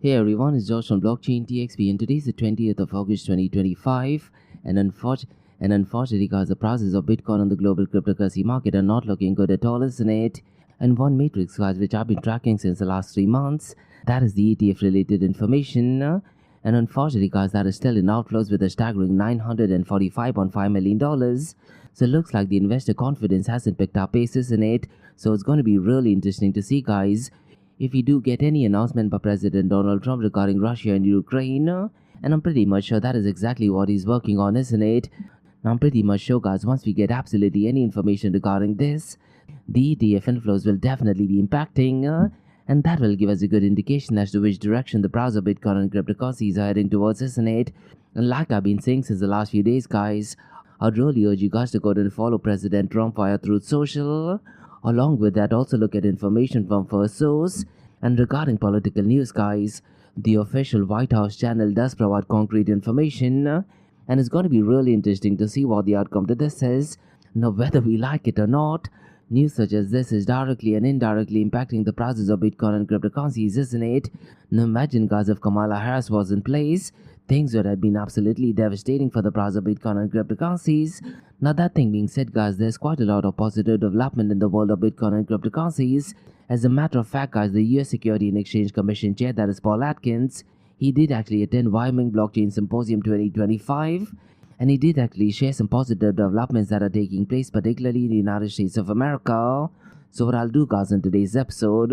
Hey everyone, it's Josh from Blockchain DXB and today is the 20th of August 2025 and unfortunately guys, the prices of Bitcoin on the global cryptocurrency market are not looking good at all, isn't it? And one matrix guys which I've been tracking since the last 3 months, that is the ETF related information. And unfortunately guys, that is still in outflows with a staggering $945.5 million. So it looks like the investor confidence hasn't picked up pace, isn't it? So it's going to be really interesting to see guys if we do get any announcement by President Donald Trump regarding Russia and Ukraine. And I'm pretty much sure that is exactly what he's working on, isn't it? Now I'm pretty much sure guys, once we get absolutely any information regarding this, the ETF inflows will definitely be impacting, and that will give us a good indication as to which direction the price of Bitcoin and cryptocurrencies are heading towards, isn't it? And like I've been saying since the last few days guys, I'd really urge you guys to go ahead and follow President Trump via Truth Social. Along with that, also look at information from First Source. And regarding political news guys, the official White House channel does provide concrete information, and it's going to be really interesting to see what the outcome to this is. Now whether we like it or not, news such as this is directly and indirectly impacting the prices of Bitcoin and cryptocurrencies, isn't it? Now imagine guys, if Kamala Harris was in place, things would have been absolutely devastating for the price of Bitcoin and cryptocurrencies. Now that thing being said guys, there's quite a lot of positive development in the world of Bitcoin and cryptocurrencies. As a matter of fact guys, the US Securities and Exchange Commission chair, that is Paul Atkins, he did actually attend Wyoming Blockchain Symposium 2025, and he did actually share some positive developments that are taking place, particularly in the United States of America. So what I'll do guys in today's episode,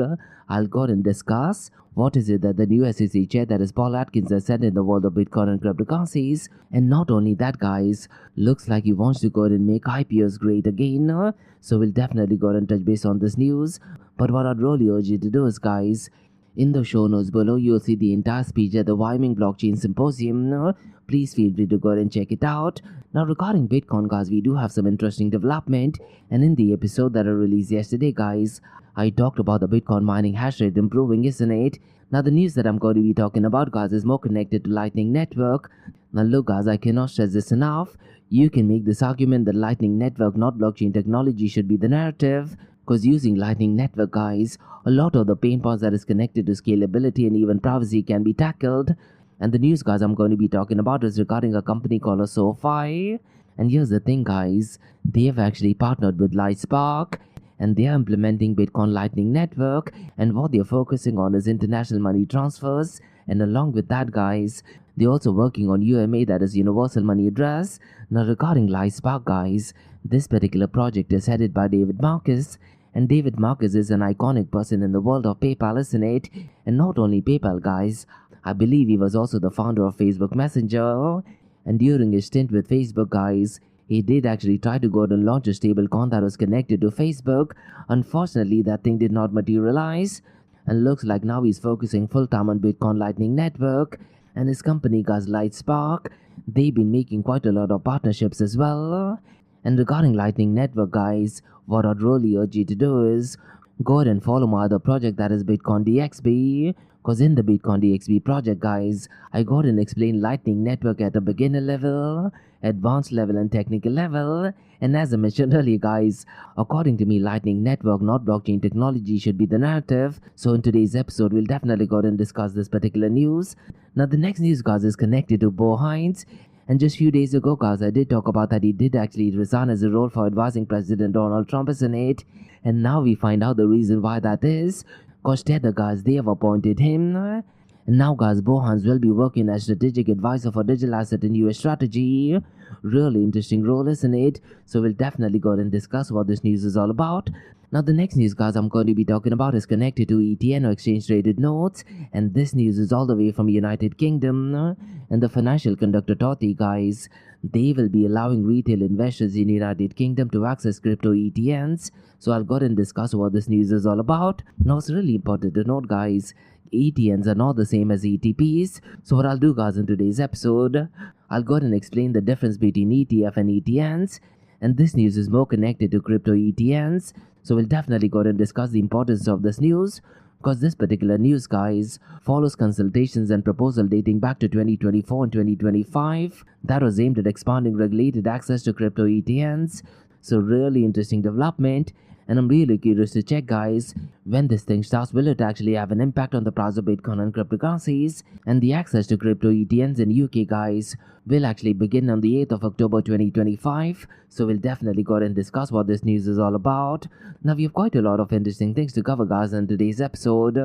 I'll go and discuss what is it that the new SEC chair, that is Paul Atkins, has said in the world of Bitcoin and cryptocurrencies. And not only that guys, looks like he wants to go and make IPOs great again. So we'll definitely go and touch base on this news. But what I'd really urge you to do is guys, in the show notes below you'll see the entire speech at the Wyoming Blockchain Symposium. Please feel free to go and check it out. Now regarding Bitcoin guys, we do have some interesting development, and in the episode that I released yesterday guys, I talked about the Bitcoin mining hash rate improving, isn't it? Now the news that I'm going to be talking about guys is more connected to Lightning Network. Now look guys, I cannot stress this enough. You can make this argument that Lightning Network, not blockchain technology, should be the narrative, because using Lightning Network guys, a lot of the pain points that is connected to scalability and even privacy can be tackled. And the news guys I'm going to be talking about is regarding a company called SoFi. And here's the thing guys, they have actually partnered with Lightspark, and they are implementing Bitcoin Lightning Network, and what they're focusing on is international money transfers. And along with that guys, they're also working on UMA, that is Universal Money Address. Now regarding Lightspark guys, this particular project is headed by David Marcus, and David Marcus is an iconic person in the world of PayPal, isn't it? And not only PayPal guys, I believe he was also the founder of Facebook Messenger, and during his stint with Facebook guys, he did actually try to go and launch a stablecoin that was connected to Facebook. Unfortunately, that thing did not materialize, and looks like now he's focusing full-time on Bitcoin Lightning Network, and his company guys Lightspark, they've been making quite a lot of partnerships as well. And regarding Lightning Network guys, what I'd really urge you to do is go ahead and follow my other project, that is Bitcoin DXB. Because in the Bitcoin DXB project guys, I got and explained Lightning Network at a beginner level, advanced level and technical level. And as I mentioned earlier guys, according to me, Lightning Network, not blockchain technology, should be the narrative. So in today's episode, we'll definitely go and discuss this particular news. Now the next news guys is connected to Bo Hines. And just few days ago guys, I did talk about that he did actually resign as a role for advising President Donald Trump, isn't it? And now we find out the reason why that is. Because Tether guys, they have appointed him. And now guys, Bo Hines will be working as strategic advisor for digital asset and US strategy. Really interesting role, isn't it? So we'll definitely go and discuss what this news is all about. Now the next news guys I'm going to be talking about is connected to ETN, or exchange traded notes, and this news is all the way from United Kingdom. And the Financial Conduct Authority guys, they will be allowing retail investors in United Kingdom to access crypto ETNs. So I'll go and discuss what this news is all about. Now it's really important to note guys, ETNs are not the same as ETPs. So what I'll do guys in today's episode, I'll go and explain the difference between ETF and ETNs. And this news is more connected to crypto ETNs. So we'll definitely go and discuss the importance of this news, because this particular news guys follows consultations and proposal dating back to 2024 and 2025 that was aimed at expanding regulated access to crypto ETNs. So really interesting development. And I'm really curious to check, guys, when this thing starts, will it actually have an impact on the price of Bitcoin and cryptocurrencies? And the access to crypto ETNs in UK, guys, will actually begin on the 8th of October 2025. So we'll definitely go ahead and discuss what this news is all about. Now, we have quite a lot of interesting things to cover, guys, in today's episode.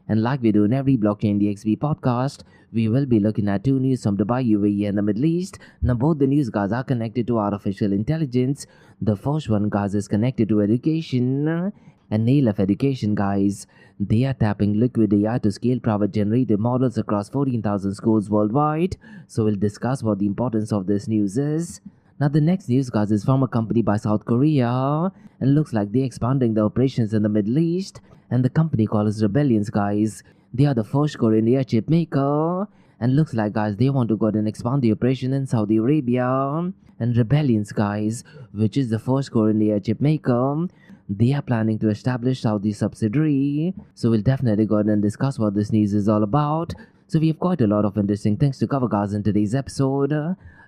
And like we do in every Blockchain DXB podcast, we will be looking at two news from Dubai, UAE and the Middle East. Now both the news, guys, are connected to artificial intelligence. The first one, guys, is connected to education. And Alef Education, guys, they are tapping liquid AI to scale private generative models across 14,000 schools worldwide. So we'll discuss what the importance of this news is. Now the next news, guys, is from a company by South Korea, and looks like they're expanding their operations in the Middle East. And the company calls Rebellions, guys. They are the first Korean AI chip maker, and looks like, guys, they want to go ahead and expand the operation in Saudi Arabia. And Rebellions, guys, which is the first Korean AI chip maker, they are planning to establish Saudi subsidiary. So we'll definitely go ahead and discuss what this news is all about. So we have quite a lot of interesting things to cover, guys, in today's episode.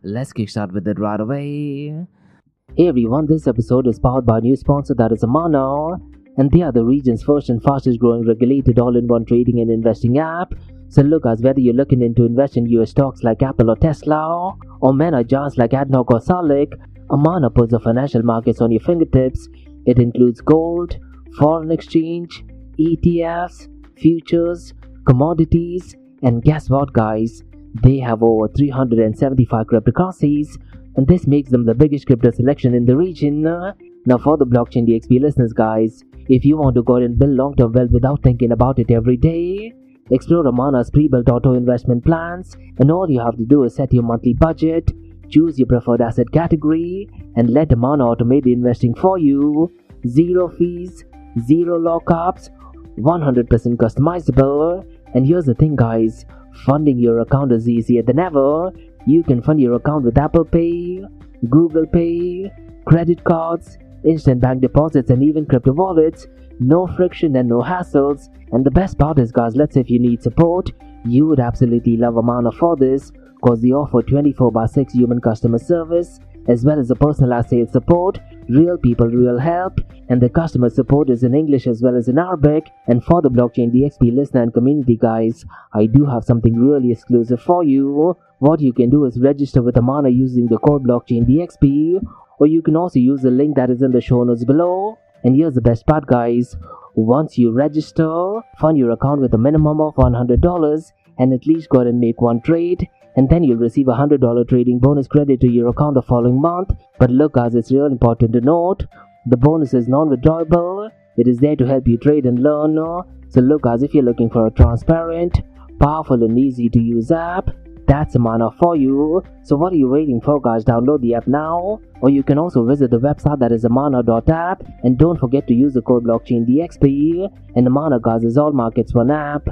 Let's kickstart with it right away. Hey everyone, this episode is powered by a new sponsor, that is Amana. And they are the region's first and fastest growing regulated all-in-one trading and investing app. So look, guys, whether you're looking into invest in US stocks like Apple or Tesla, or mega giants like ADNOC or Salik, Amana puts the financial markets on your fingertips. It includes gold, foreign exchange, ETFs, futures, commodities, and guess what, guys? They have over 375 cryptocurrencies, and this makes them the biggest crypto selection in the region. Now for the Blockchain DXB listeners, guys, if you want to go ahead and build long-term wealth without thinking about it every day, explore Amana's pre-built auto investment plans, and all you have to do is set your monthly budget, choose your preferred asset category, and let Amana automate the investing for you. Zero fees, zero lockups, 100% customizable. And here's the thing, guys, funding your account is easier than ever. You can fund your account with Apple Pay, Google Pay, credit cards, instant bank deposits, and even crypto wallets. No friction and no hassles. And the best part is, guys, let's say if you need support, you would absolutely love Amana for this, because they offer 24/6 human customer service, as well as a personalized sales support, real people, real help, and the customer support is in English as well as in Arabic. And for the Blockchain DXB listener and community, guys, I do have something really exclusive for you. What you can do is register with Amana using the code Blockchain DXB, or you can also use the link that is in the show notes below. And here's the best part, guys. Once you register, fund your account with a minimum of $100 and at least go ahead and make one trade, and then you'll receive a $100 trading bonus credit to your account the following month. But look, guys, it's real important to note, the bonus is non-withdrawable. It is there to help you trade and learn. So look, guys, if you're looking for a transparent, powerful and easy to use app, that's Amana for you. So what are you waiting for, guys? Download the app now, or you can also visit the website, that is amana.app, and don't forget to use the code Blockchain DXB. And Amana, guys, is all markets one app.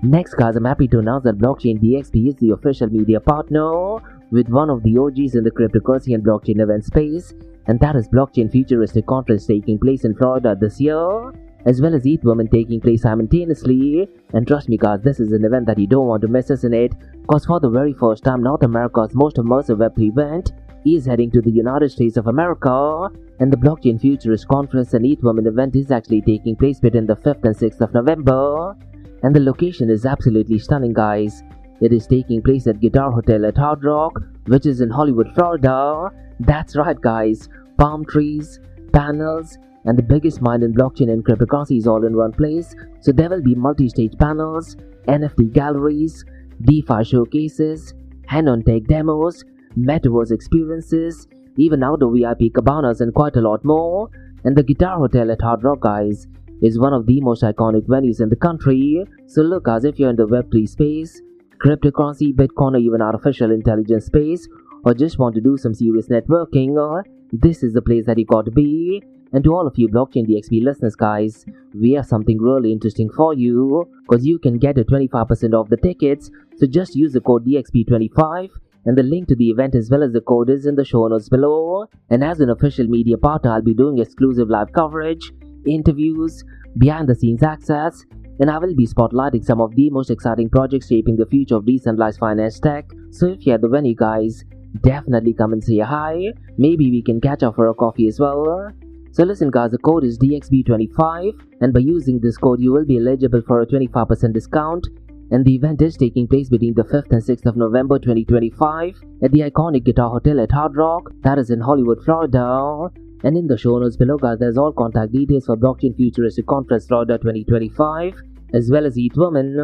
Next, guys, I'm happy to announce that Blockchain DXB is the official media partner with one of the OGs in the cryptocurrency and blockchain event space, and that is Blockchain Futuristic Conference taking place in Florida this year, as well as ETH Women taking place simultaneously. And trust me, guys, this is an event that you don't want to miss, isn't it? Because for the very first time, North America's most immersive Web3 event is heading to the United States of America, and the Blockchain Futurist Conference and ETH Women event is actually taking place between the 5th and 6th of November. And the location is absolutely stunning, guys. It is taking place at Guitar Hotel at Hard Rock, which is in Hollywood, Florida. That's right, guys. Palm trees, panels, and the biggest mind in blockchain and cryptocurrencies all in one place. So there will be multi-stage panels, NFT galleries, DeFi showcases, hand-on tech demos, metaverse experiences, even outdoor VIP cabanas, and quite a lot more. And the Guitar Hotel at Hard Rock, guys, is one of the most iconic venues in the country. So look, guys, if you're in the Web3 space, cryptocurrency, Bitcoin, or even artificial intelligence space, or just want to do some serious networking, this is the place that you got to be. And to all of you Blockchain DXB listeners, guys, we have something really interesting for you, because you can get a 25% off the tickets. So just use the code DXB25, and the link to the event as well as the code is in the show notes below. And as an official media partner, I'll be doing exclusive live coverage, interviews, behind the scenes access, and I will be spotlighting some of the most exciting projects shaping the future of decentralized finance tech. So if you're at the venue, guys, definitely come and say hi. Maybe we can catch up for a coffee as well. So listen guys, the code is DXB25 and by using this code you will be eligible for a 25% discount, and the event is taking place between the 5th and 6th of November 2025 at the iconic Guitar Hotel at Hard Rock, that is in Hollywood, Florida. And in the show notes below guys, there's all contact details for Blockchain Futuristic Conference Florida 2025 as well as Eat Women.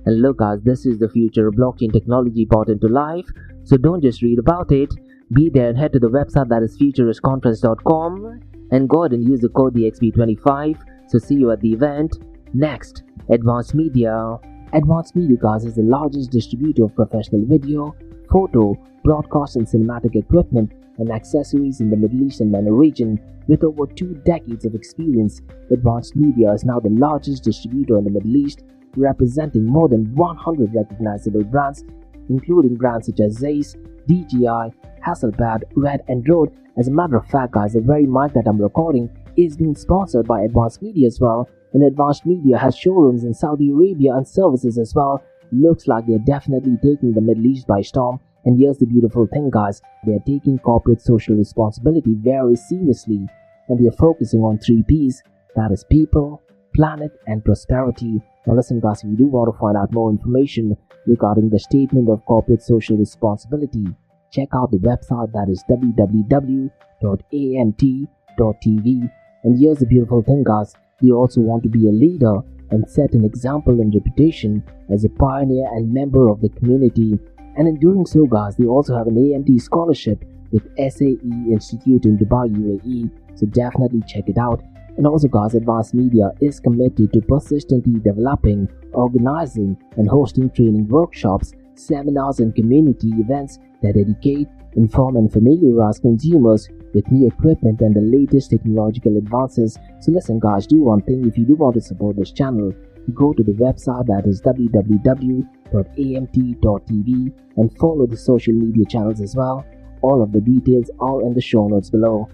And look guys, this is the future of blockchain technology brought into life, so don't just read about it, be there and head to the website that is futuristconference.com and go ahead and use the code DXB25. So see you at the event. Next, Advanced Media. Advanced Media guys is the largest distributor of professional video, photo, broadcast and cinematic equipment and accessories in the Middle East and MENA region. With over 2 decades of experience, Advanced Media is now the largest distributor in the Middle East, representing more than 100 recognizable brands, including brands such as Zeiss, DJI, Hasselblad, Red and Rode. As a matter of fact guys, the very mic that I'm recording is being sponsored by Advanced Media as well, and Advanced Media has showrooms in Saudi Arabia and services as well. Looks like they're definitely taking the Middle East by storm. And here's the beautiful thing guys, they're taking corporate social responsibility very seriously, and they're focusing on 3 P's, that is people, planet and prosperity. Now listen guys, if you do want to find out more information regarding the statement of corporate social responsibility, check out the website that is www.amt.tv. And here's the beautiful thing guys, they also want to be a leader and set an example and reputation as a pioneer and member of the community. And in doing so guys, they also have an AMT scholarship with SAE Institute in Dubai, UAE, so definitely check it out. And also guys, Advanced Media is committed to persistently developing, organizing and hosting training workshops, seminars and community events that educate, inform and familiarize consumers with new equipment and the latest technological advances. So listen guys, do one thing, if you do want to support this channel, go to the website that is www.amt.tv and follow the social media channels as well. All of the details are in the show notes below.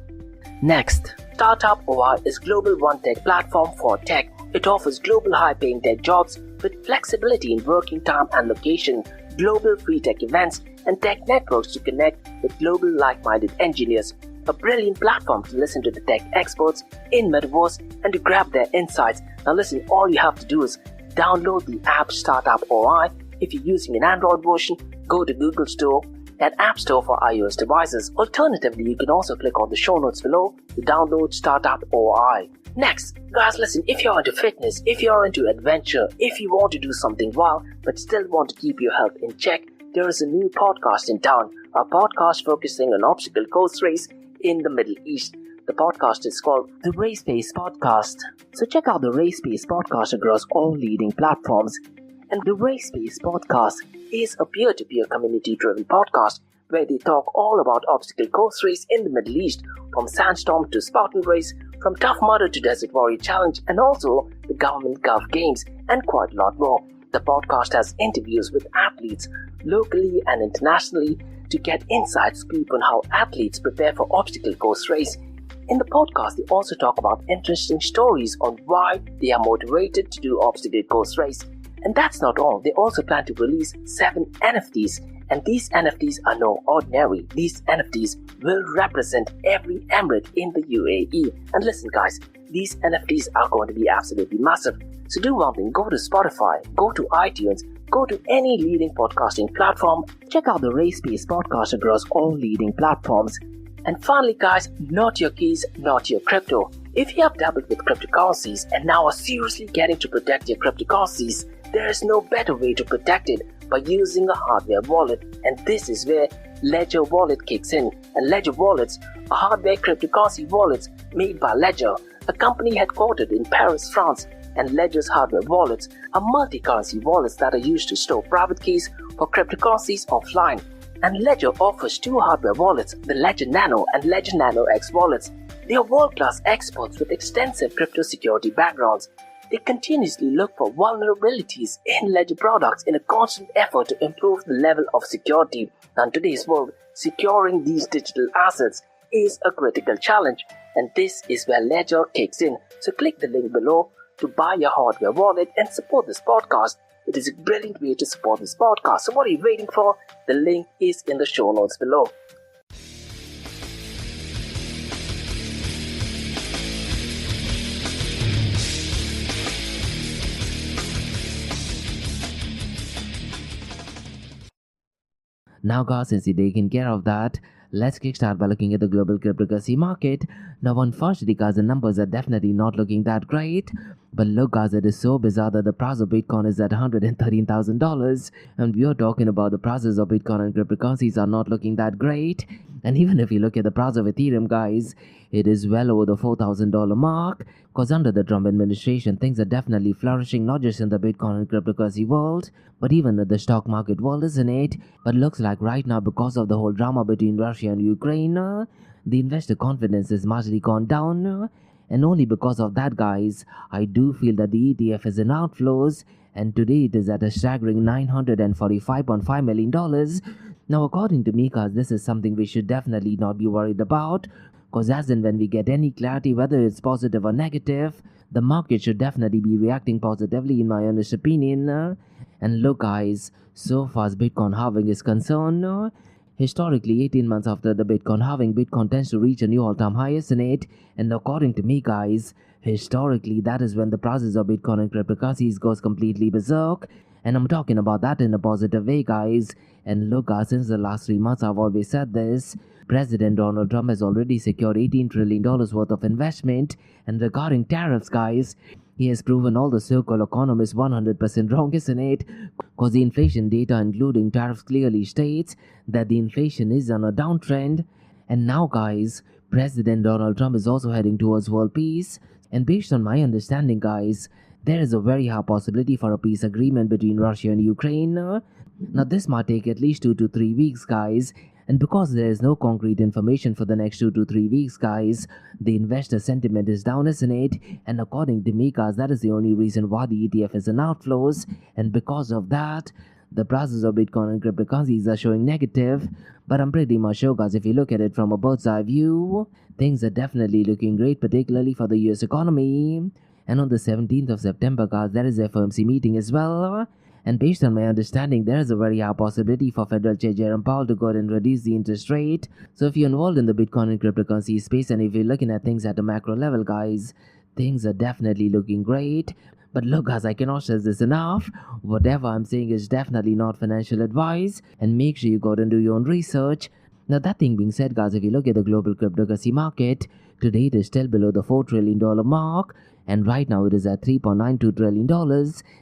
Next, Startup OI is global one-tech platform for tech. It offers global high-paying tech jobs with flexibility in working time and location, global free tech events and tech networks to connect with global like-minded engineers. A brilliant platform to listen to the tech experts in Metaverse and to grab their insights. Now listen, all you have to do is download the app Startup OI. If you're using an Android version, go to Google Store and App Store for iOS devices. Alternatively, you can also click on the show notes below to download Startup OI. Next, guys, listen, if you're into fitness, if you're into adventure, if you want to do something wild but still want to keep your health in check, there is a new podcast in town, a podcast focusing on obstacle course race in the Middle East. The podcast is called the Race Pace Podcast. So check out the Race Pace Podcast across all leading platforms. And the Race Pace Podcast is a peer-to-peer community-driven podcast where they talk all about obstacle course race in the Middle East, from Sandstorm to Spartan Race, from Tough Mudder to Desert Warrior Challenge, and also the Government Gulf Games, and quite a lot more. The podcast has interviews with athletes locally and internationally to get inside scoop on how athletes prepare for obstacle course race. In the podcast, they also talk about interesting stories on why they are motivated to do obstacle course race. And that's not all, they also plan to release 7 NFTs, and these NFTs are no ordinary. These NFTs will represent every emirate in the UAE. And listen guys, these NFTs are going to be absolutely massive. So do one thing, go to Spotify, go to iTunes, go to any leading podcasting platform, check out the Race Pace Podcast across all leading platforms. And finally guys, not your keys, not your crypto. If you have dabbled with cryptocurrencies and now are seriously getting to protect your cryptocurrencies, there is no better way to protect it by using a hardware wallet. And this is where Ledger Wallet kicks in. And Ledger Wallets are hardware cryptocurrency wallets made by Ledger, a company headquartered in Paris, France. And Ledger's hardware wallets are multi-currency wallets that are used to store private keys for cryptocurrencies offline. And Ledger offers 2 hardware wallets, the Ledger Nano and Ledger Nano X wallets. They are world-class experts with extensive crypto security backgrounds. They continuously look for vulnerabilities in Ledger products in a constant effort to improve the level of security. Now, in today's world, securing these digital assets is a critical challenge, and this is where Ledger kicks in. So click the link below to buy your hardware wallet and support this podcast. It is a brilliant way to support this podcast. So what are you waiting for? The link is in the show notes below. Now guys, since you're taking care of that, let's kickstart by looking at the global cryptocurrency market. Now unfortunately guys, the numbers are definitely not looking that great. But look guys, it is so bizarre that the price of Bitcoin is at $113,000, and we are talking about the prices of Bitcoin and cryptocurrencies are not looking that great. And even if you look at the price of Ethereum guys, it is well over the $4,000 mark, because under the Trump administration things are definitely flourishing, not just in the Bitcoin and cryptocurrency world, but even in the stock market world, isn't it? But looks like right now, because of the whole drama between Russia and Ukraine, the investor confidence has marginally gone down. And only because of that guys, I do feel that the ETF is in outflows, and today it is at a staggering $945.5 million. Now according to me guys, this is something we should definitely not be worried about, because as and when we get any clarity whether it's positive or negative, the market should definitely be reacting positively in my honest opinion. And look guys, so far as Bitcoin halving is concerned, historically 18 months after the Bitcoin halving, Bitcoin tends to reach a new all-time high, isn't it? And according to me guys, historically that is when the prices of Bitcoin and cryptocurrencies goes completely berserk. And I'm talking about that in a positive way guys. And look guys, since the last 3 months I've always said this, President Donald Trump has already secured $18 trillion worth of investment. And regarding tariffs guys, he has proven all the so-called economists 100% wrong, isn't it? Because the inflation data including tariffs clearly states that the inflation is on a downtrend. And now guys, President Donald Trump is also heading towards world peace. And based on my understanding guys, there is a very high possibility for a peace agreement between Russia and Ukraine. Now this might take at least 2 to 3 weeks guys. And because there is no concrete information for the next 2 to 3 weeks guys, the investor sentiment is down, isn't it? And according to me guys, that is the only reason why the ETF is in outflows. And because of that, the prices of Bitcoin and cryptocurrencies are showing negative. But I'm pretty much sure guys, if you look at it from a bird's eye view, things are definitely looking great, particularly for the US economy. And on the 17th of September guys, there is a FOMC meeting as well. And based on my understanding, there is a very high possibility for Federal Chair Jerome Powell to go ahead and reduce the interest rate. So if you're involved in the Bitcoin and cryptocurrency space, and if you're looking at things at a macro level guys, things are definitely looking great. But look guys, I cannot stress this enough. Whatever I'm saying is definitely not financial advice, and make sure you go ahead and do your own research. Now that thing being said guys, if you look at the global cryptocurrency market, today it is still below the $4 trillion mark. And right now it is at $3.92 trillion.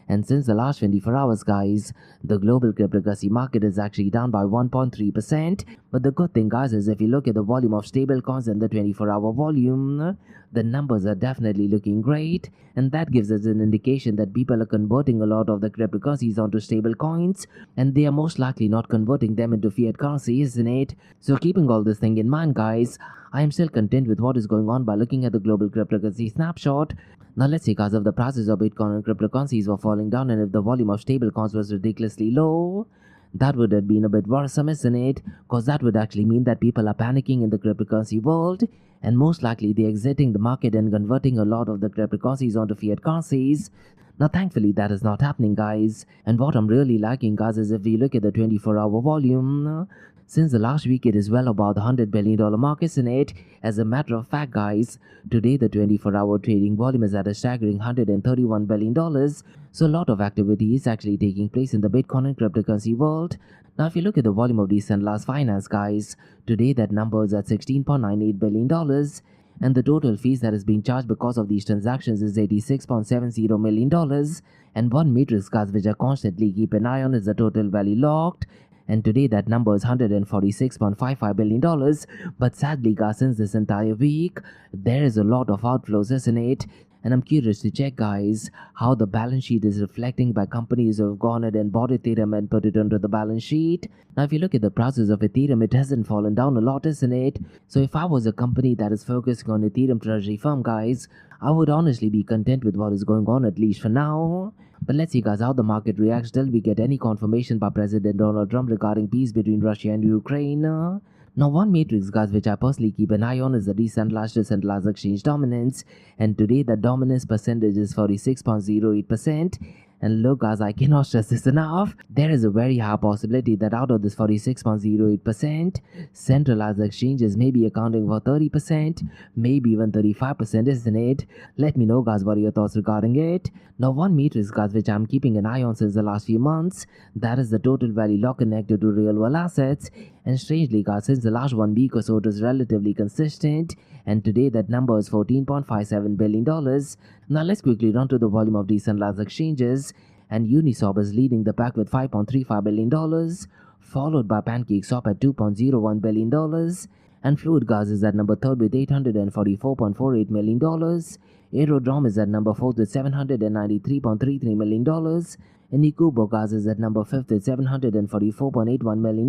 And since the last 24 hours guys, the global cryptocurrency market is actually down by 1.3%. But the good thing guys is if you look at the volume of stable coins and the 24-hour volume, the numbers are definitely looking great. And that gives us an indication that people are converting a lot of the cryptocurrencies onto stable coins, and they are most likely not converting them into fiat currency, isn't it? So keeping all this thing in mind guys, I am still content with what is going on by looking at the global cryptocurrency snapshot. Now let's say guys, if the prices of Bitcoin and cryptocurrencies were falling down and if the volume of stable coins was ridiculously low, that would have been a bit worrisome, isn't it? Because that would actually mean that people are panicking in the cryptocurrency world, and most likely they're exiting the market and converting a lot of the cryptocurrencies onto fiat currencies. Now thankfully that is not happening guys, and what I'm really liking guys is if we look at the 24-hour volume, since the last week it is well above the $100 billion mark, isn't it? As a matter of fact guys, today the 24-hour trading volume is at a staggering $131 billion. So a lot of activity is actually taking place in the Bitcoin and cryptocurrency world. Now if you look at the volume of decentralized finance guys, today that number is at $16.98 billion. And the total fees that is being charged because of these transactions is $86.70 million. And one matrix guys which I constantly keep an eye on is the total value locked. And today that number is $146.55 billion. But sadly guys, since this entire week, there is a lot of outflows, isn't it? And I'm curious to check guys how the balance sheet is reflecting by companies who have gone ahead and bought Ethereum and put it onto the balance sheet. Now if you look at the prices of Ethereum, it hasn't fallen down a lot, isn't it? So if I was a company that is focusing on Ethereum treasury firm guys, I would honestly be content with what is going on, at least for now. But let's see guys how the market reacts till we get any confirmation by President Donald Trump regarding peace between Russia and Ukraine. Now one matrix guys which I personally keep an eye on is the decentralized exchange dominance, and today the dominance percentage is 46.08%, And look guys, I cannot stress this enough. There is a very high possibility that out of this 46.08%, centralized exchanges may be accounting for 30%, maybe even 35%, isn't it? Let me know guys what are your thoughts regarding it. Now one matrix guys which I'm keeping an eye on since the last few months, that is the total value lock connected to real world assets. And strangely guys, since the last 1 week or so it was relatively consistent, and today that number is $14.57 billion. Now let's quickly run to the volume of decentralized exchanges, and Uniswap is leading the pack with $5.35 billion, followed by PancakeSwap at $2.01 billion, and Fluid Gas is at number 3rd with $844.48 million. Airdrop is at number 4th with $793.33 million, and Ikubo Gas is at number 5th with $744.81 million.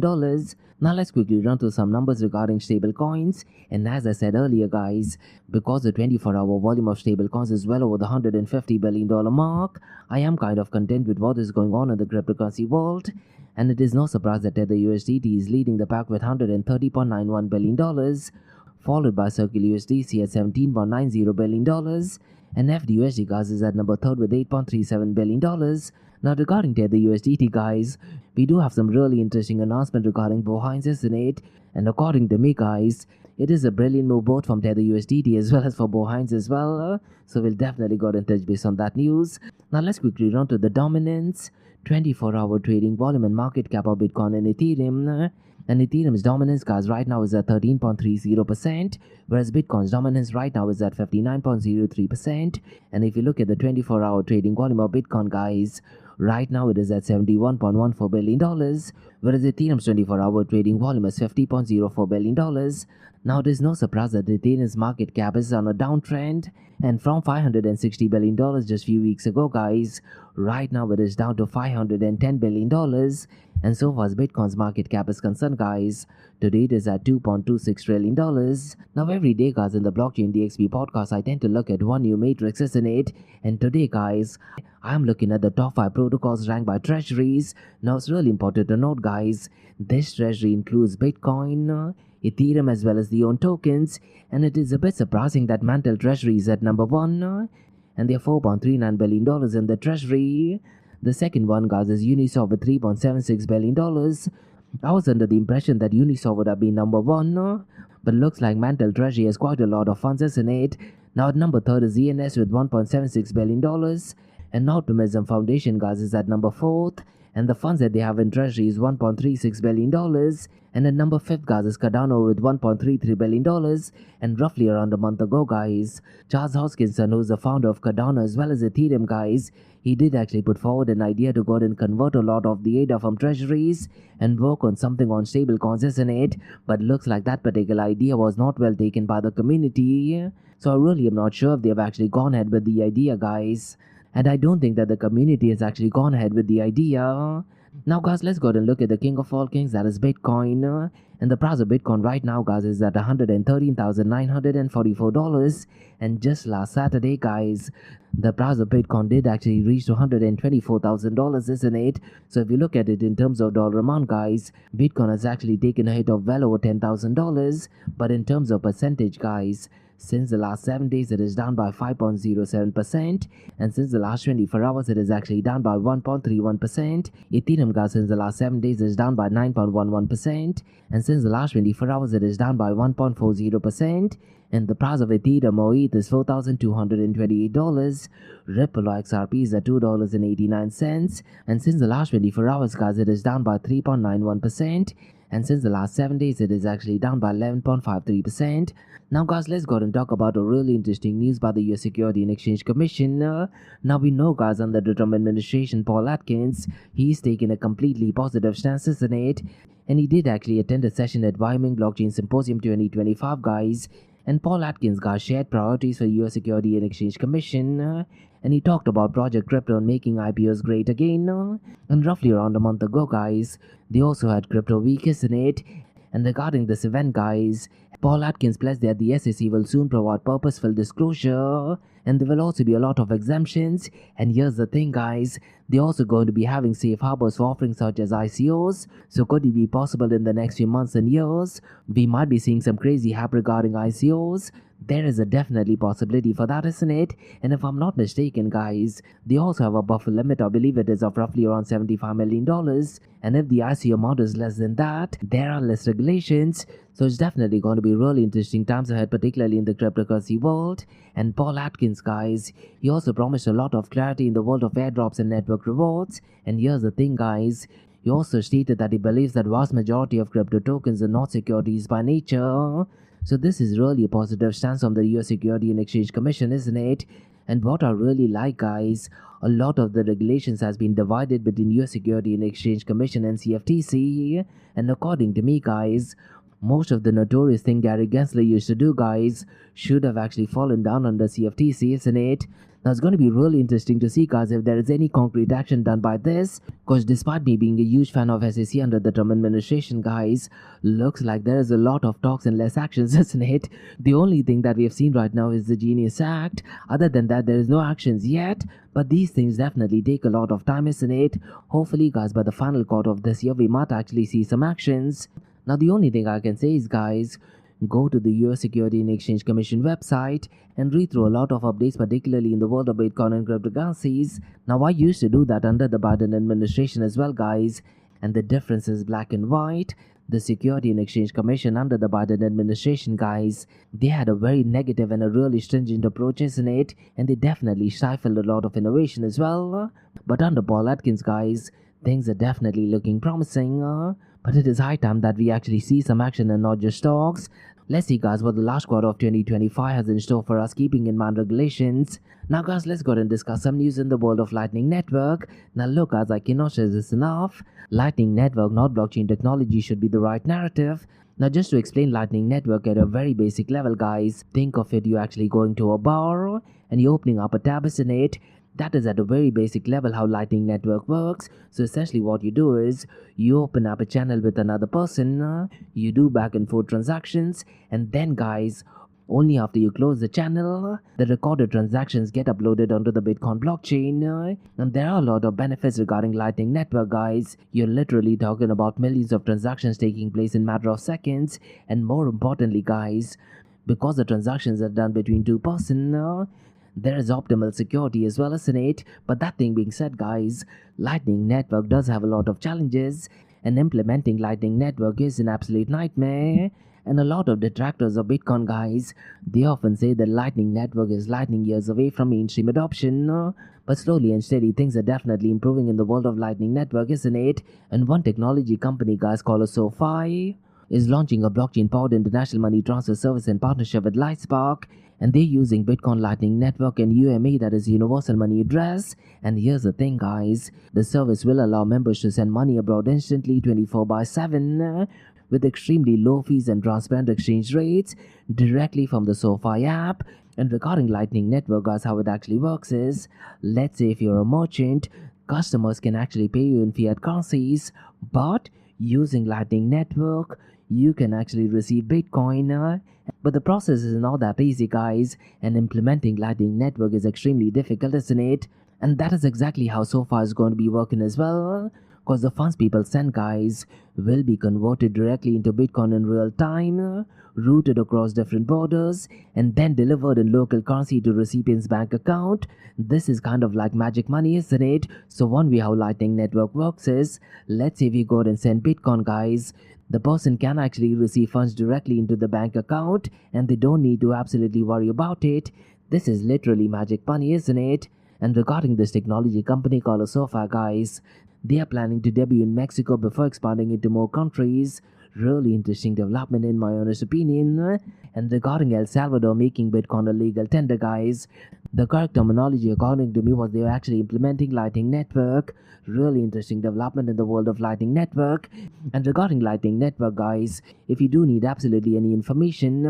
Now let's quickly run through some numbers regarding stablecoins. And as I said earlier guys, because the 24-hour volume of stablecoins is well over the $150 billion mark, I am kind of content with what is going on in the cryptocurrency world. And it is no surprise that Tether USDT is leading the pack with $130.91 billion, followed by Circle USDC at $17.90 billion, and FDUSD guys is at number 3rd with $8.37 billion. Now regarding Tether USDT guys, we do have some really interesting announcement regarding Bo Hines, isn't it? And according to me guys, it is a brilliant move both from Tether USDT as well as for Bo Hines as well. So we'll definitely get in touch based on that news. Now let's quickly run to the dominance, 24-hour trading volume and market cap of Bitcoin and Ethereum. And Ethereum's dominance guys right now is at 13.30%, whereas Bitcoin's dominance right now is at 59.03%. And if you look at the 24-hour trading volume of Bitcoin guys, right now it is at $71.14 billion, whereas Ethereum's 24-hour trading volume is $50.04 billion. Now it is no surprise that Ethereum's market cap is on a downtrend, and from $560 billion just a few weeks ago guys, right now it is down to $510 billion. And so far as Bitcoin's market cap is concerned guys, today it is at $2.26 trillion. Now every day guys in the Blockchain DXB Podcast, I tend to look at one new matrix, isn't it? And today guys, I'm looking at the top 5 protocols ranked by treasuries. Now it's really important to note guys, this treasury includes Bitcoin, Ethereum as well as the own tokens, and it is a bit surprising that Mantle Treasury is at number 1, and they are $4.39 billion in the treasury. The second one guys is Uniswap with $3.76 billion. I was under the impression that Uniswap would have been number 1, but looks like Mantle Treasury has quite a lot of funds, isn't it? Now at number 3rd is ETNs with $1.76 billion, and Optimism Foundation guys is at number 4th, and the funds that they have in treasury is $1.36 billion. And at number 5th guys is Cardano with $1.33 billion. And roughly around a month ago guys, Charles Hoskinson, who's the founder of Cardano as well as Ethereum guys, he did actually put forward an idea to go ahead and convert a lot of the ADA from treasuries and work on something on stablecoins, isn't it? But looks like that particular idea was not well taken by the community. So I really am not sure if they have actually gone ahead with the idea guys. And I don't think that the community has actually gone ahead with the idea. Now guys, let's go ahead and look at the king of all kings, that is Bitcoin. And the price of Bitcoin right now guys is at $113,944. And just last Saturday guys, the price of Bitcoin did actually reach to $124,000, isn't it? So if you look at it in terms of dollar amount guys, Bitcoin has actually taken a hit of well over $10,000. But in terms of percentage guys, since the last 7 days it is down by 5.07%, and since the last 24 hours it is actually down by 1.31%. Ethereum guys since the last 7 days is down by 9.11%, and since the last 24 hours it is down by 1.40%. And the price of Ethereum or ETH is $4,228. Ripple or XRP is at $2.89, and since the last 24 hours guys it is down by 3.91%. And since the last 7 days it is actually down by 11.53%. Now guys, let's go ahead and talk about a really interesting news by the US Securities and Exchange Commission. Now we know guys under the Trump administration, Paul Atkins, he's taken a completely positive stance, isn't it? And he did actually attend a session at Wyoming Blockchain Symposium 2025 guys. And Paul Atkins guys shared priorities for the US Securities and Exchange Commission. And he talked about Project Crypto and making IPOs great again. And roughly around a month ago guys, they also had Crypto Week, isn't it? And regarding this event guys, Paul Atkins pledged that the SEC will soon provide purposeful disclosure, and there will also be a lot of exemptions. And here's the thing guys, they're also going to be having safe harbors for offerings such as ICOs. So could it be possible in the next few months and years, we might be seeing some crazy hype regarding ICOs? there is a definitely possibility for that, isn't it? And if I'm not mistaken, guys, they also have a buffer limit, I believe it is of roughly around $75 million. And if the ICO amount is less than that, there are less regulations. So it's definitely going to be really interesting times ahead, particularly in the cryptocurrency world. And Paul Atkins, guys, he also promised a lot of clarity in the world of airdrops and network rewards. And here's the thing, guys. He also stated that he believes that vast majority of crypto tokens are not securities by nature. So this is really a positive stance from the US Security and Exchange Commission, isn't it? And what I really like, guys, a lot of the regulations has been divided between US Security and Exchange Commission and CFTC. And according to me, guys, most of the notorious thing Gary Gensler used to do, guys, should have actually fallen down under CFTC, isn't it? Now it's going to be really interesting to see, guys, if there is any concrete action done by this, because despite me being a huge fan of SEC under the Trump administration, guys, looks like there is a lot of talks and less actions, isn't it? The only thing that we have seen right now is the Genius Act. Other than that, there is no actions yet, but these things definitely take a lot of time, isn't it? Hopefully, guys, by the final quarter of this year, we might actually see some actions. Now, the only thing I can say is, guys, go to the US Security and Exchange Commission website and read through a lot of updates, particularly in the world of Bitcoin and cryptocurrencies. Now, I used to do that under the Biden administration as well, guys, and the difference is black and white. The Security and Exchange Commission under the Biden administration, guys, they had a very negative and a really stringent approach, isn't it? And they definitely stifled a lot of innovation as well. But under Paul Atkins, guys, things are definitely looking promising. But it is high time that we actually see some action and not just talks. Let's see, guys, what the last quarter of 2025 has in store for us, keeping in mind regulations. Now, guys, let's go and discuss some news in the world of Lightning Network. Now, look, guys, I cannot stress this enough. Lightning Network, not blockchain technology, should be the right narrative. Now, just to explain Lightning Network at a very basic level, guys, think of it, you actually going to a bar and you're opening up a tab, isn't it? That is at a very basic level how Lightning Network works. So essentially what you do is you open up a channel with another person, you do back and forth transactions, and then, guys, only after you close the channel, the recorded transactions get uploaded onto the Bitcoin blockchain. And there are a lot of benefits regarding Lightning Network, guys. You're literally talking about millions of transactions taking place in a matter of seconds. And more importantly, guys, because the transactions are done between two persons, there is optimal security as well, isn't it? But that thing being said, guys, Lightning Network does have a lot of challenges, and implementing Lightning Network is an absolute nightmare. And a lot of detractors of Bitcoin, guys, they often say that Lightning Network is lightning years away from mainstream adoption. But slowly and steady, things are definitely improving in the world of Lightning Network, isn't it? And one technology company, guys, called SoFi, is launching a blockchain-powered international money transfer service in partnership with Lightspark. And they're using Bitcoin Lightning Network and UMA, that is Universal Money Address. And here's the thing, guys, the service will allow members to send money abroad instantly 24/7 with extremely low fees and transparent exchange rates directly from the SoFi app. And regarding Lightning Network, guys, how it actually works is, let's say if you're a merchant, customers can actually pay you in fiat currencies, but using Lightning Network, you can actually receive Bitcoin. But the process is not that easy, guys, and implementing Lightning Network is extremely difficult, isn't it? And that is exactly how SoFi is going to be working as well, because the funds people send, guys, will be converted directly into Bitcoin in real time, routed across different borders, and then delivered in local currency to recipient's bank account. This is kind of like magic money, isn't it? So one way how Lightning Network works is, let's say we go and send Bitcoin, guys, the person can actually receive funds directly into the bank account, and they don't need to absolutely worry about it. This is literally magic money, isn't it? And regarding this technology company called SoFi, guys, they are planning to debut in Mexico before expanding into more countries. Really interesting development in my honest opinion. And regarding El Salvador making Bitcoin a legal tender, guys, the correct terminology according to me was they were actually implementing Lightning Network. Really interesting development in the world of Lightning Network. And regarding Lightning Network, guys, if you do need absolutely any information,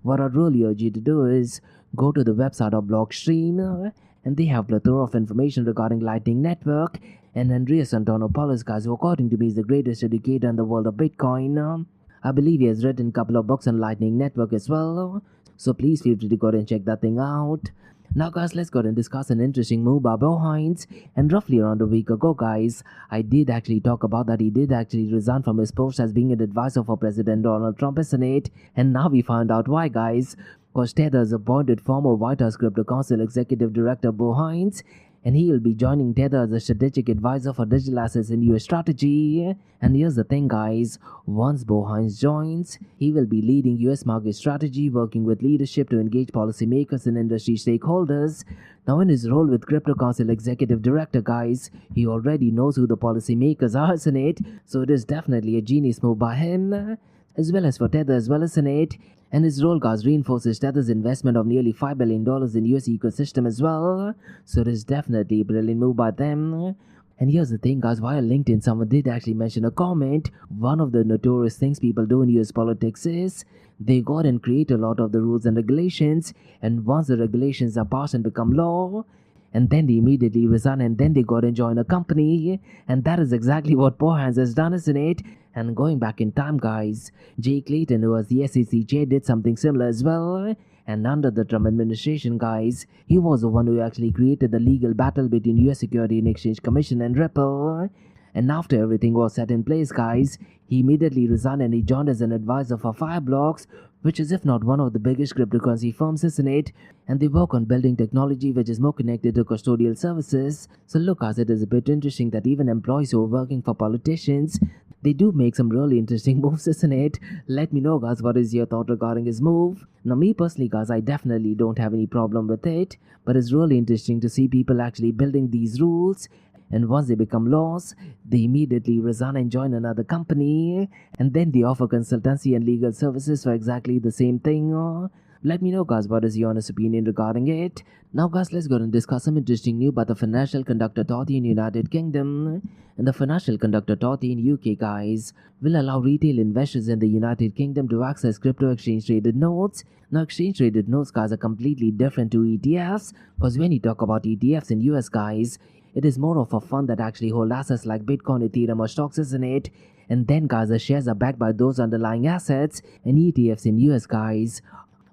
what I'd really urge you to do is go to the website of Blockstream, and they have a plethora of information regarding Lightning Network. And Andreas Antonopoulos, guys, who according to me is the greatest educator in the world of Bitcoin. I believe he has written a couple of books on Lightning Network as well. So please feel free to go and check that thing out. Now, guys, let's go and discuss an interesting move by Bo Hines. And roughly around a week ago, guys, I did actually talk about that he did actually resign from his post as being an advisor for President Donald Trump, isn't it? And now we found out why, guys. Cause Tether has appointed former White House Crypto Council Executive Director Bo Hines, and he will be joining Tether as a strategic advisor for digital assets and US strategy. And here's the thing, guys, once Bo Hines joins, he will be leading US market strategy, working with leadership to engage policymakers and industry stakeholders. Now, in his role with Crypto Council Executive Director, guys, he already knows who the policymakers are, isn't it? So it is definitely a genius move by him, as well as for Tether as well, isn't it? And his role, guys, reinforces Tether's investment of nearly $5 billion in US ecosystem as well. So it is definitely a brilliant move by them. And here's the thing, guys, via LinkedIn, someone did actually mention a comment. One of the notorious things people do in US politics is they go and create a lot of the rules and regulations, and once the regulations are passed and become law, and then they immediately resign, and then they go and join a company. And that is exactly what Paul Hines has done, isn't it? And going back in time, guys, Jay Clayton, who was the SEC chair, did something similar as well. And under the Trump administration, guys, he was the one who actually created the legal battle between US Security and Exchange Commission and Ripple. And after everything was set in place, guys, he immediately resigned and he joined as an advisor for Fireblocks, which is if not one of the biggest cryptocurrency firms, isn't it? And they work on building technology which is more connected to custodial services. So look, guys, it is a bit interesting that even employees who are working for politicians, they do make some really interesting moves, isn't it? Let me know, guys, what is your thought regarding his move. Now, me personally, guys, I definitely don't have any problem with it, but it's really interesting to see people actually building these rules, and once they become laws, they immediately resign and join another company, and then they offer consultancy and legal services for exactly the same thing. Let me know, guys, what is your honest opinion regarding it. Now, guys, let's go and discuss some interesting news about the Financial Conduct Authority in United Kingdom. And the Financial Conduct Authority in UK, guys, will allow retail investors in the United Kingdom to access crypto exchange-traded notes. Now, exchange-traded notes, guys, are completely different to ETFs, because when you talk about ETFs in US, guys, it is more of a fund that actually hold assets like Bitcoin, Ethereum, or stocks, isn't it? And then, guys, the shares are backed by those underlying assets, and ETFs in US, guys,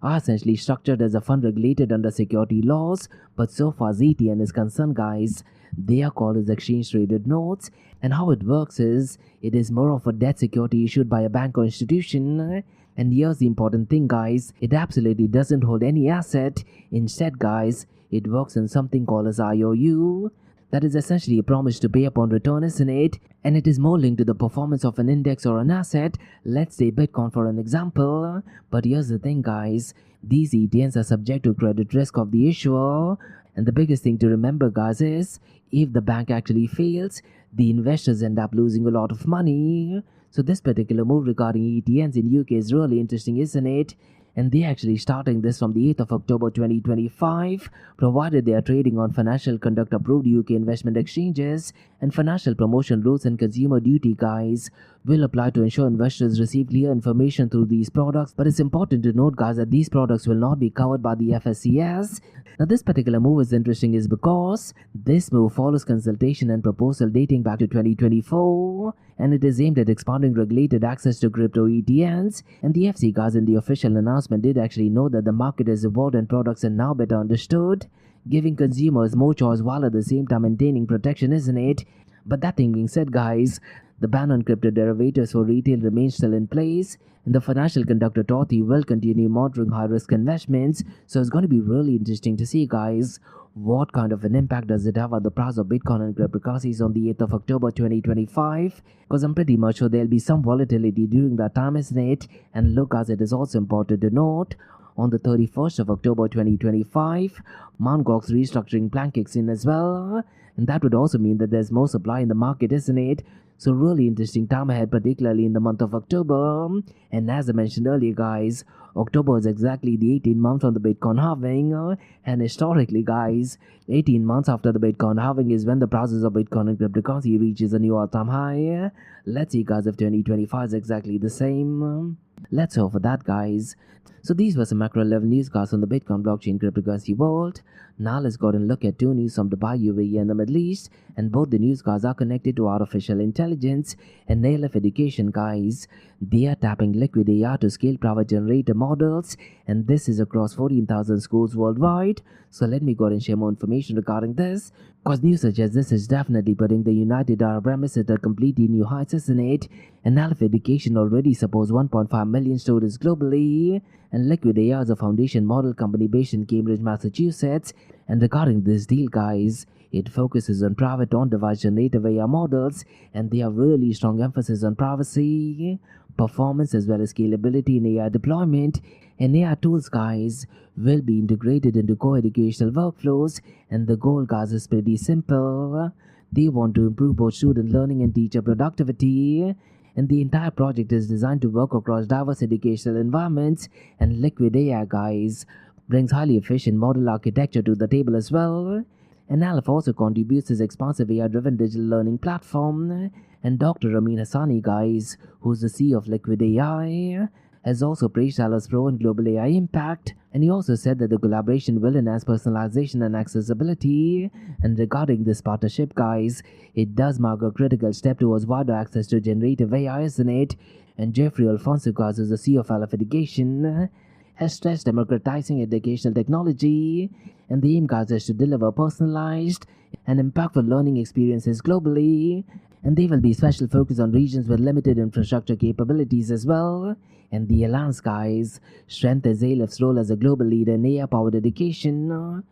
are essentially structured as a fund regulated under security laws, but so far as ETN is concerned, guys, they are called as exchange-traded notes, and how it works is, it is more of a debt security issued by a bank or institution. And here's the important thing, guys, it absolutely doesn't hold any asset. Instead, guys, it works in something called as IOU. That is essentially a promise to pay upon return, isn't it? And it is more linked to the performance of an index or an asset, let's say Bitcoin for an example. But here's the thing, guys, these ETNs are subject to credit risk of the issuer. And the biggest thing to remember, guys, is if the bank actually fails, the investors end up losing a lot of money. So this particular move regarding ETNs in UK is really interesting, isn't it? And they're actually starting this from the 8th of October 2025, provided they are trading on financial conduct approved UK investment exchanges, and financial promotion rules and consumer duty, guys, will apply to ensure investors receive clear information through these products. But it's important to note, guys, that these products will not be covered by the FSCS. Now, this particular move is interesting is because this move follows consultation and proposal dating back to 2024, and it is aimed at expanding regulated access to crypto ETNs. And the FCA, guys, in the official announcement did actually know that the market has evolved and products are now better understood, giving consumers more choice while at the same time maintaining protection, isn't it? But that thing being said, guys, the ban on crypto derivatives for retail remains still in place, and the Financial Conduct Authority will continue monitoring high-risk investments. So it's going to be really interesting to see, guys, what kind of an impact does it have on the price of Bitcoin and cryptocurrencies on the 8th of October 2025? Because I'm pretty much sure there'll be some volatility during that time, isn't it? And look, guys, it is also important to note, on the 31st of October 2025, Mt. Gox's restructuring plan kicks in as well. And that would also mean that there's more supply in the market, isn't it? So really interesting time ahead, particularly in the month of October. And as I mentioned earlier, guys, October is exactly the 18 months on the Bitcoin halving. And historically, guys, 18 months after the Bitcoin halving is when the prices of Bitcoin and cryptocurrency reaches a new all-time high. Let's see, guys, if 2025 is exactly the same. Let's hope for that, guys. So these were some macro level news, guys, on the Bitcoin blockchain cryptocurrency world. Now let's go and look at two news from Dubai, UAE and the Middle East, and both the news, guys, are connected to artificial intelligence and Alef Education, guys. They are tapping liquid AI to scale private generator models, and this is across 14,000 schools worldwide. So let me go and share more information regarding this, because news suggests this is definitely putting the United Arab Emirates at a completely new heights, isn't it? And Alef Education already supports 1.5 from million students globally. And Liquid AI is a foundation model company based in Cambridge, Massachusetts. And regarding this deal, guys, it focuses on private on-device generative AI models, and they have really strong emphasis on privacy, performance, as well as scalability in AI deployment. And AI tools, guys, will be integrated into co-educational workflows, and the goal, guys, is pretty simple. They want to improve both student learning and teacher productivity. And the entire project is designed to work across diverse educational environments, and Liquid AI, guys, brings highly efficient model architecture to the table as well. And Alef also contributes his expansive AI-driven digital learning platform. And Dr. Amin Hassani, guys, who's the CEO of Liquid AI, has also praised Alef's pro and global AI impact. And he also said that the collaboration will enhance personalization and accessibility. And regarding this partnership, guys, it does mark a critical step towards wider access to generative AI, isn't it? And Jeffrey Alfonso, guys, who's the CEO of Alef Education, has stressed democratizing educational technology, and the aim, guys, is to deliver personalized and impactful learning experiences globally. And they will be special focus on regions with limited infrastructure capabilities as well. And the alliance, guys, strengthens Alef's role as a global leader in AI-powered education.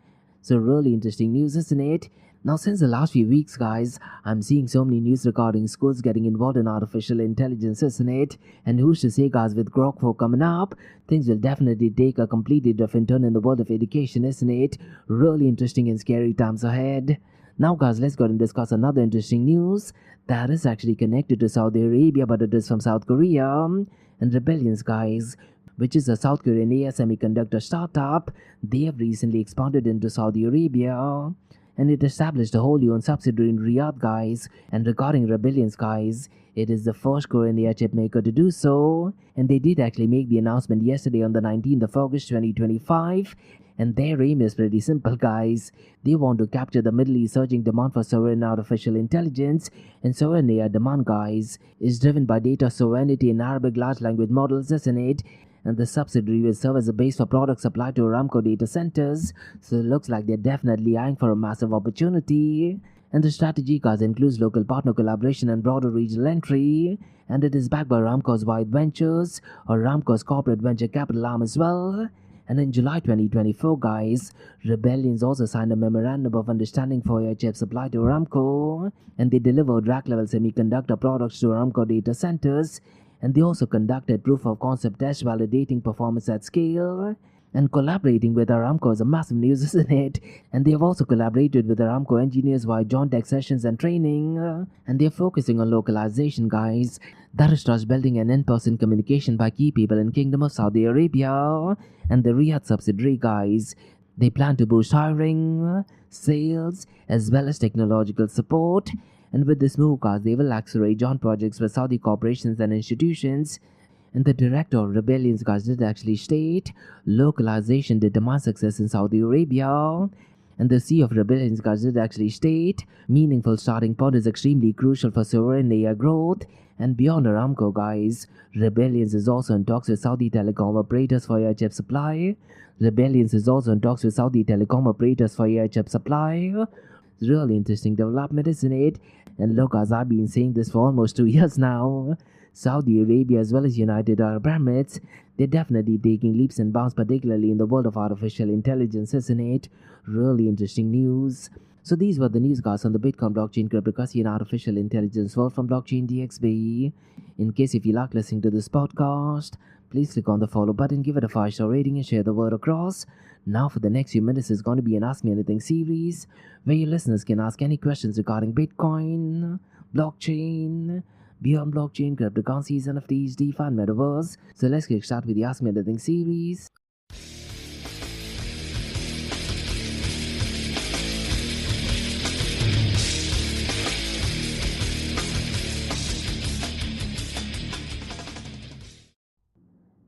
So really interesting news, isn't it? Now, since the last few weeks, guys, I'm seeing so many news regarding schools getting involved in artificial intelligence, isn't it? And who's to say, guys, with Grok 4 coming up, things will definitely take a completely different turn in the world of education, isn't it? Really interesting and scary times ahead. Now, guys, let's go and discuss another interesting news that is actually connected to Saudi Arabia, but it is from South Korea. And Rebellions, guys, which is a South Korean AI semiconductor startup, they have recently expanded into Saudi Arabia. And it established a wholly owned subsidiary in Riyadh, guys. And regarding Rebellions, guys, it is the first Korean AI chipmaker to do so. And they did actually make the announcement yesterday on the 19th of August 2025. And their aim is pretty simple, guys. They want to capture the Middle East surging demand for sovereign artificial intelligence. And sovereign AI demand, guys, is driven by data sovereignty in Arabic large language models, isn't it? And the subsidiary will serve as a base for products supplied to Aramco data centers, so it looks like they're definitely eyeing for a massive opportunity. And the strategy, guys, includes local partner collaboration and broader regional entry, and it is backed by Aramco's Wide Ventures, or Aramco's corporate venture capital arm as well. And in July 2024, guys, Rebellions also signed a memorandum of understanding for AI chip supply to Aramco, and they delivered rack-level semiconductor products to Aramco data centers. And they also conducted proof of concept tests validating performance at scale. And collaborating with Aramco is a massive news, isn't it? And they have also collaborated with Aramco engineers via joint tech sessions and training. And they're focusing on localization, guys. That is trust building and in-person communication by key people in Kingdom of Saudi Arabia. And the Riyadh subsidiary, guys, they plan to boost hiring, sales, as well as technological support. And with this move, guys, they will accelerate joint projects with Saudi corporations and institutions. And the director of Rebellions, guys, did actually state localization determines success in Saudi Arabia. And the CEO of Rebellions, guys, did actually state meaningful starting point is extremely crucial for sovereign AI growth. And beyond Aramco, guys, Rebellions is also in talks with Saudi telecom operators for AI chip supply. Rebellions is also in talks with Saudi telecom operators for AI chip supply. It's really interesting development, isn't it? And look, as I've been saying this for almost 2 years now, Saudi Arabia as well as United Arab Emirates, they're definitely taking leaps and bounds, particularly in the world of artificial intelligence, isn't it? Really interesting news. So these were the news, guys, on the Bitcoin blockchain, cryptocurrency and artificial intelligence world from Blockchain DXB. In case if you like listening to this podcast, please click on the follow button, give it a 5-star rating and share the word across. Now for the next few minutes is going to be an Ask Me Anything series where your listeners can ask any questions regarding Bitcoin, blockchain, beyond blockchain, cryptocurrencies, NFTs, DeFi, and Metaverse. So let's get started with the Ask Me Anything series.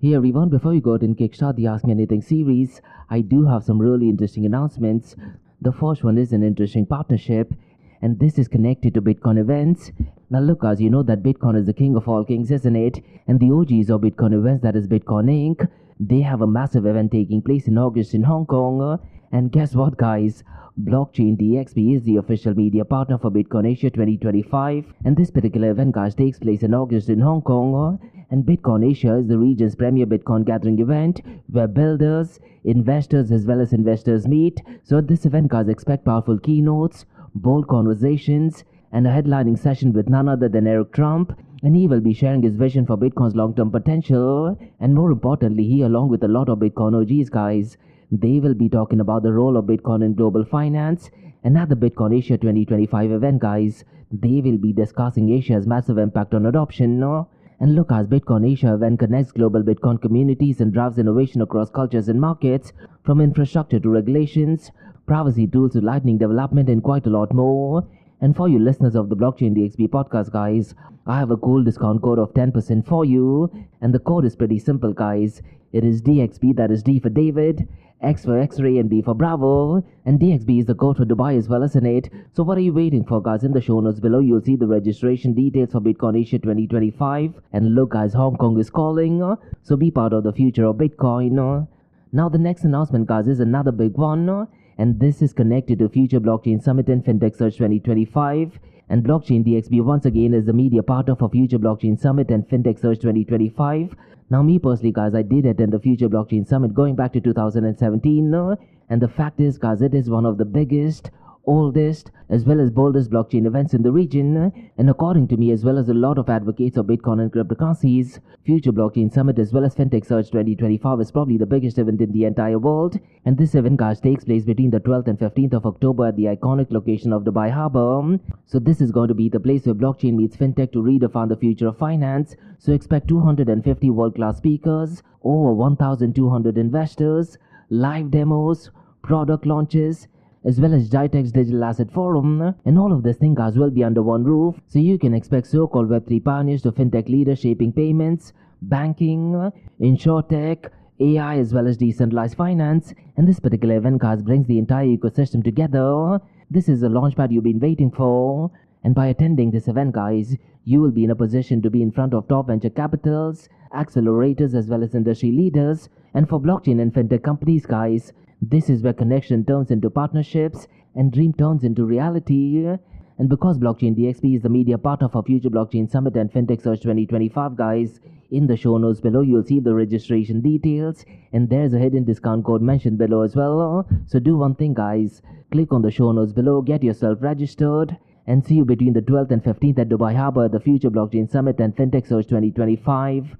Hey everyone, before we go ahead and kickstart the Ask Me Anything series, I do have some really interesting announcements. The first one is an interesting partnership, and this is connected to Bitcoin events. Now look guys, you know that Bitcoin is the king of all kings, isn't it? And the OGs of Bitcoin events, that is Bitcoin Inc., they have a massive event taking place in August in Hong Kong. And guess what guys? Blockchain DXB is the official media partner for Bitcoin Asia 2025. And this particular event guys takes place in August in Hong Kong. And Bitcoin Asia is the region's premier Bitcoin gathering event where builders, investors as well as investors meet. So at this event guys, expect powerful keynotes, bold conversations, and a headlining session with none other than Eric Trump, and he will be sharing his vision for Bitcoin's long-term potential. And more importantly, he along with a lot of Bitcoin OGs guys, they will be talking about the role of Bitcoin in global finance. And at the Bitcoin Asia 2025 event guys, they will be discussing Asia's massive impact on adoption. And look, as Bitcoin Asia event connects global Bitcoin communities and drives innovation across cultures and markets, from infrastructure to regulations, privacy tools to lightning development, and quite a lot more. And for you listeners of the Blockchain DXB Podcast guys, I have a cool discount code of 10% for you. And the code is pretty simple guys. It is DXB, that is D for David, X for X-ray, and B for Bravo. And DXB is the code for Dubai as well, isn't it? So what are you waiting for guys? In the show notes below you'll see the registration details for Bitcoin Asia 2025. And look guys, Hong Kong is calling. So be part of the future of Bitcoin. Now the next announcement guys is another big one. And this is connected to Future Blockchain Summit and Fintech Search 2025. And Blockchain DXB once again is the media partner for Future Blockchain Summit and Fintech Search 2025. Now me personally guys, I did attend the Future Blockchain Summit going back to 2017. And the fact is guys, it is one of the biggest, oldest as well as boldest blockchain events in the region. And according to me as well as a lot of advocates of Bitcoin and cryptocurrencies, Future Blockchain Summit as well as Fintech Search 2025 is probably the biggest event in the entire world. And this event guys takes place between the 12th and 15th of October at the iconic location of Dubai Harbour. So this is going to be the place where blockchain meets fintech to redefine the future of finance. So expect 250 world-class speakers, over 1,200 investors, live demos, product launches, as well as Jitex Digital Asset Forum. And all of these things guys will be under one roof. So you can expect so-called Web3 pioneers to fintech leaders shaping payments, banking, insurtech, AI as well as decentralized finance. And this particular event guys brings the entire ecosystem together. This is the launchpad you've been waiting for. And by attending this event guys, you will be in a position to be in front of top venture capitals, accelerators as well as industry leaders. And for blockchain and fintech companies guys, this is where connection turns into partnerships and dream turns into reality. And because Blockchain DXB is the media partner for Future Blockchain Summit and Fintech Search 2025 guys, in the show notes below you'll see the registration details, and there's a hidden discount code mentioned below as well. So do one thing guys, click on the show notes below, get yourself registered, and see you between the 12th and 15th at Dubai Harbour at the Future Blockchain Summit and Fintech Search 2025.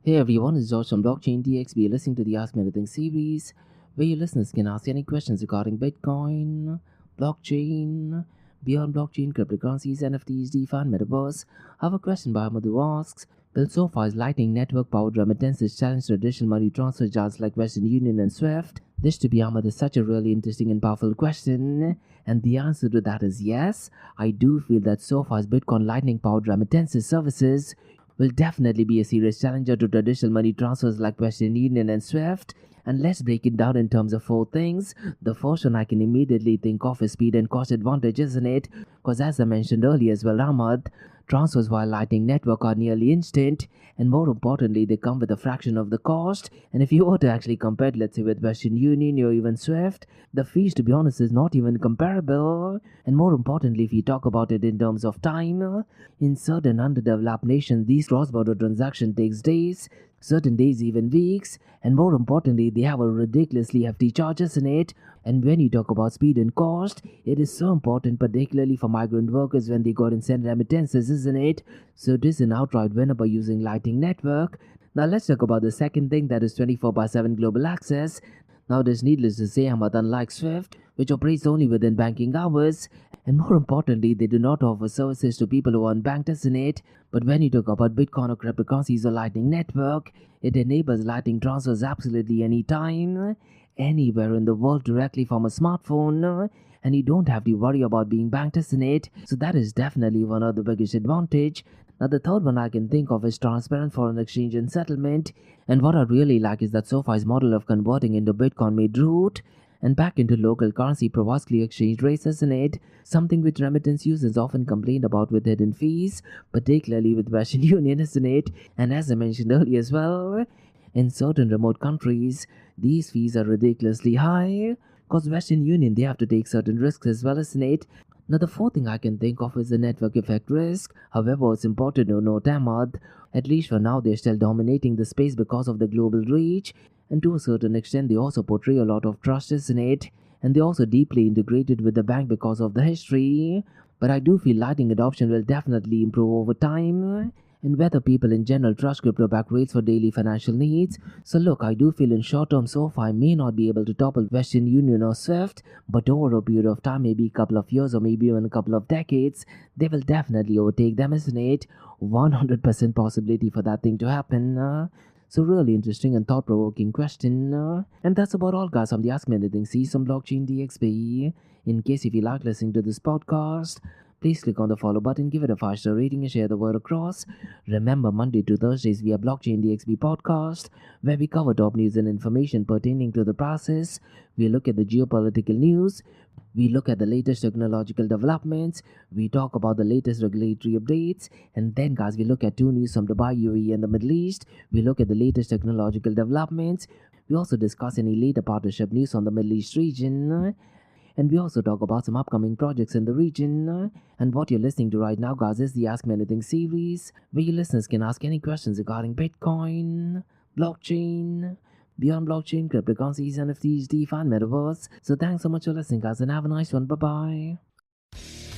Hey everyone, it's George from Blockchain DXB. You're listening to the Ask Me Anything series, where your listeners can ask any questions regarding Bitcoin, blockchain, beyond blockchain, cryptocurrencies, NFTs, DeFi, and Metaverse. I have a question by Ahmed who asks, will SoFi's Lightning Network-powered remittances challenge traditional money transfer jars like Western Union and SWIFT? This to be Ahmed is such a really interesting and powerful question. And the answer to that is yes. I do feel that SoFi's Bitcoin Lightning-powered remittances services will definitely be a serious challenger to traditional money transfers like Western Union and SWIFT. And let's break it down in terms of 4 things. The first one I can immediately think of is speed and cost advantage, isn't it? Because as I mentioned earlier as well, Ahmad, transfers via Lightning Network are nearly instant, and more importantly, they come with a fraction of the cost. And if you were to actually compare it, let's say with Western Union or even SWIFT, the fees, to be honest, is not even comparable. And more importantly, if you talk about it in terms of time, in certain underdeveloped nations, these cross-border transactions takes days, certain days even weeks, and more importantly they have a ridiculously hefty charges in it. And when you talk about speed and cost, it is so important, particularly for migrant workers when they go and send remittances, isn't it? So it is an outright winner by using Lightning Network. Now let's talk about the second thing, that is 24/7 global access. Now it is needless to say, Ahmad, unlike SWIFT, which operates only within banking hours, and more importantly, they do not offer services to people who aren't banked, isn't it? But when you talk about Bitcoin or cryptocurrencies or Lightning Network, it enables Lightning transfers absolutely anytime, anywhere in the world directly from a smartphone, and you don't have to worry about being banked, isn't it? So that is definitely one of the biggest advantage. Now the third one I can think of is transparent foreign exchange and settlement. And what I really like is that SoFi's model of converting into Bitcoin made root. and back into local currency provides clear exchange rates, isn't it? Something which remittance users often complain about with hidden fees, particularly with Western Union, isn't it? And as I mentioned earlier as well, in certain remote countries, these fees are ridiculously high because Western Union they have to take certain risks as well, isn't it? Now the fourth thing I can think of is the network effect risk. However, it's important to note Ahmad, at least for now they're still dominating the space because of the global reach, and to a certain extent they also portray a lot of trust, isn't it? And they also deeply integrated with the bank because of the history. But I do feel Lightning adoption will definitely improve over time, and whether people in general trust crypto backed rates for daily financial needs. So look, I do feel in short term SoFi may not be able to topple Western Union or Swift, but over a period of time, maybe a couple of years or maybe even a couple of decades, they will definitely overtake them, isn't it? 100% possibility for that thing to happen. So really interesting and thought-provoking question. And that's about all guys on the Ask Me Anything Season Blockchain DXB. In case if you like listening to this podcast, please click on the follow button, give it a 5-star rating and share the word across. Remember, Monday to Thursdays we have Blockchain DXB Podcast, where we cover top news and information pertaining to the process. We look at the geopolitical news, we look at the latest technological developments, we talk about the latest regulatory updates, and then guys we look at 2 news from Dubai, UAE and the Middle East. We look at the latest technological developments. We also discuss any later partnership news on the Middle East region. And we also talk about some upcoming projects in the region. And what you're listening to right now, guys, is the Ask Me Anything series, where your listeners can ask any questions regarding Bitcoin, blockchain, beyond blockchain, cryptocurrencies, NFTs, DeFi, and Metaverse. So thanks so much for listening, guys, and have a nice one. Bye-bye.